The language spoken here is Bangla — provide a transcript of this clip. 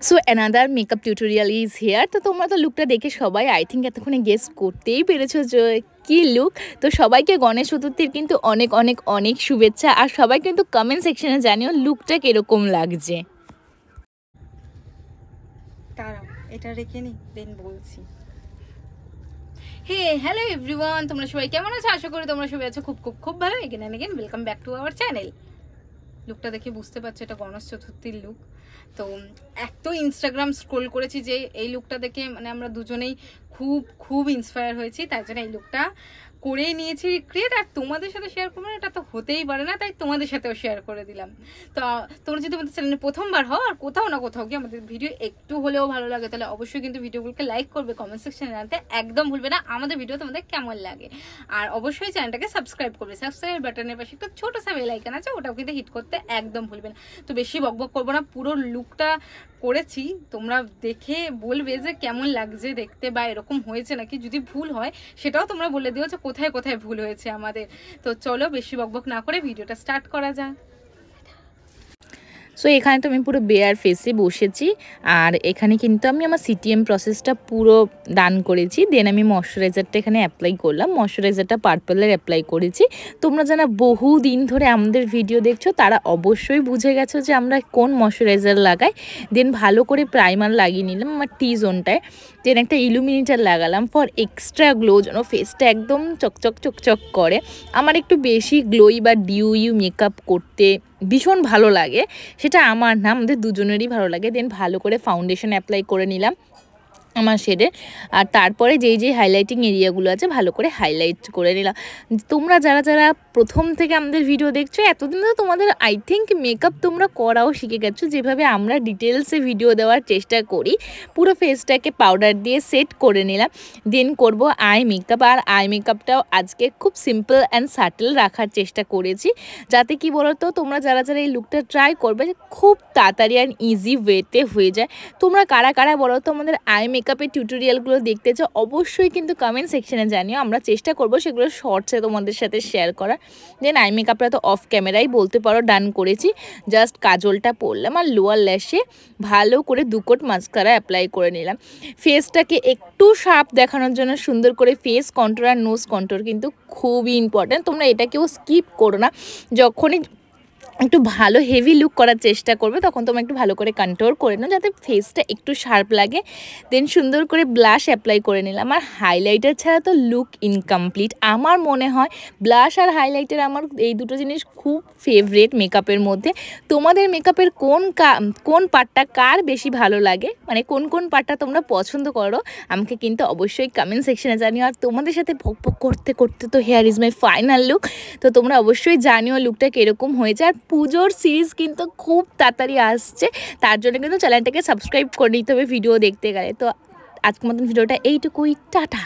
So another makeup tutorial is here. তো তোমরা তো লুকটা দেখে সবাই আই থিঙ্ক এতক্ষণে গেস করতেই পেরেছো যে কী লুক। তো সবাইকে গণেশ চতুর্থীর কিন্তু অনেক অনেক অনেক শুভেচ্ছা। আর সবাই কিন্তু কমেন্ট সেকশনে জানিও লুকটা কীরকম লাগছে। তারা এটা রেখে নি দেন বলছি। হে হ্যালো এভরিওয়ান, তোমরা সবাই কেমন আছো? আশা করি তোমরা সবাই আছো খুব খুব খুব ভালো। Again and again welcome back to our channel. লুকটা দেখে বুঝতে পারছো এটা গণেশ চতুর্থীর লুক। তো এত ইনস্টাগ্রাম স্ক্রোল করেছি যে এই লুকটা দেখে মানে আমরা দুজনেই খুব খুব ইন্সপায়ার হয়েছি, তাই জন্য এই লুকটা করেই নিয়েছি রিক্রিয়েট। আর তোমাদের সাথে শেয়ার করবো এটা তো হতেই পারে না, তাই তোমাদের সাথেও শেয়ার করে দিলাম। তো তোমরা যদি আমাদের চ্যানেলে প্রথমবার হও আর কোথাও না কোথাও গিয়ে আমাদের ভিডিও একটু হলেও ভালো লাগে, তাহলে অবশ্যই কিন্তু ভিডিওগুলোকে লাইক করবে, কমেন্ট সেকশনে জানাতে একদম ভুলবে না আমাদের ভিডিও তোমাদের কেমন লাগে। আর অবশ্যই চ্যানেলটাকে সাবস্ক্রাইব করবে, সাবস্ক্রাইব বাটনের পাশে একটা ছোটো সা বেল আইকন আছে, ওটাও কিন্তু হিট করতে একদম ভুলবে না। তো বেশি বকবক করবো না, পুরো লুকটা করেছি তোমরা দেখে বলবে যে কেমন লাগছে দেখতে বা এরকম হয়েছে নাকি। যদি ভুল হয় সেটাও তোমরা বলে দিও যে কোথায় কোথায় ভুল হয়েছে আমাদের। তো চলো বেশি বকবক না করে ভিডিওটা স্টার্ট করা যাক। সো এখানে তো আমি পুরো বেয়ার ফেসে বসেছি, আর এখানে কিন্তু আমি আমার সিটিএম প্রসেসটা পুরো ডান করেছি। দেন আমি ময়শ্চারাইজারটা এখানে অ্যাপ্লাই করলাম। ময়শ্চারাইজারটা পার্পলের অ্যাপ্লাই করেছি। তোমরা যারা বহু দিন ধরে আমাদের ভিডিও দেখছো তারা অবশ্যই বুঝে গেছো যে আমরা কোন ময়শ্চারাইজার লাগাই। দেন ভালো করে প্রাইমার লাগিয়ে নিলাম আমার টি জোনটায়। দেন একটা ইলুমিনেটার লাগালাম ফর এক্সট্রা গ্লো, যেন ফেসটা একদম চকচক চকচক করে। আমার একটু বেশি গ্লোই বা ডিউ মেকআপ করতে ভীষণ ভালো লাগে, সেটা আমার না আমাদের দুজনেরই ভালো লাগে। দেন ভালো করে ফাউন্ডেশন অ্যাপ্লাই করে নিলাম আমার শেডে। আর তারপরে যেই হাইলাইটিং এরিয়াগুলো আছে ভালো করে হাইলাইট করে নিলাম। তোমরা যারা যারা প্রথম থেকে আমাদের ভিডিও দেখছো এতদিন তো তোমাদের আই থিঙ্ক মেকআপ তোমরা করাও শিখে গেছো, যেভাবে আমরা ডিটেলসে ভিডিও দেওয়ার চেষ্টা করি। পুরো ফেসটাকে পাউডার দিয়ে সেট করে নিলাম। দেন করব আই মেকআপ। আর আই মেকআপটাও আজকে খুব সিম্পল অ্যান্ড সাটেল রাখার চেষ্টা করেছি, যাতে কি বলতো তোমরা যারা যারা এই লুকটা ট্রাই করবে খুব তাড়াতাড়ি অ্যান্ড ইজি ওয়েতে হয়ে যায়। তোমরা কারা কারা বলো তো আমাদের আই মেকআপের টিউটোরিয়ালগুলো দেখতে চাও, অবশ্যই কিন্তু কমেন্ট সেকশনে জানিও। আমরা চেষ্টা করব সেগুলো শর্টসে তোমাদের সাথে শেয়ার করার। দেন আই মেকআপটা তো অফ ক্যামেরাই বলতে পারো ডান করেছি। জাস্ট কাজলটা পরলাম আর লোয়ার ল্যাশে ভালো করে 2 কোট মাস্কারা অ্যাপ্লাই করে নিলাম। ফেসটাকে একটু শার্প দেখানোর জন্য সুন্দর করে ফেস কন্ট্রোর আর নোজ কন্ট্রোর কিন্তু খুবই ইম্পর্ট্যান্ট। তোমরা এটা কেউ স্কিপ করো না। যখনই একটু ভালো হেভি লুক করার চেষ্টা করবে তখন তোমরা একটু ভালো করে কন্ট্রোল করে নাও যাতে ফেসটা একটু শার্প লাগে। দেন সুন্দর করে ব্লাশ অ্যাপ্লাই করে নিলাম। আর হাইলাইটার ছাড়া তো লুক ইনকমপ্লিট। আমার মনে হয় ব্লাশ আর হাইলাইটার আমার এই দুটো জিনিস খুব ফেভারিট মেকআপের মধ্যে। তোমাদের মেকআপের কোন পার্টটা কার বেশি ভালো লাগে, মানে কোন কোন পার্টটা তোমরা পছন্দ করো আমাকে কিন্তু অবশ্যই কমেন্ট সেকশনে জানিও। আর তোমাদের সাথে ভক করতে করতে তো hair is my final look. তো তোমরা অবশ্যই জানিও লুকটা কীরকম হয়েছে। আর পুজোর সিরিজ কিন্তু খুব তাড়াতাড়ি আসছে, তার জন্য কিন্তু চ্যানেলটাকে সাবস্ক্রাইব করে নিতে হবে ভিডিও দেখতে গেলে। তো আজকের মতন ভিডিওটা এইটুকুই, টাটা।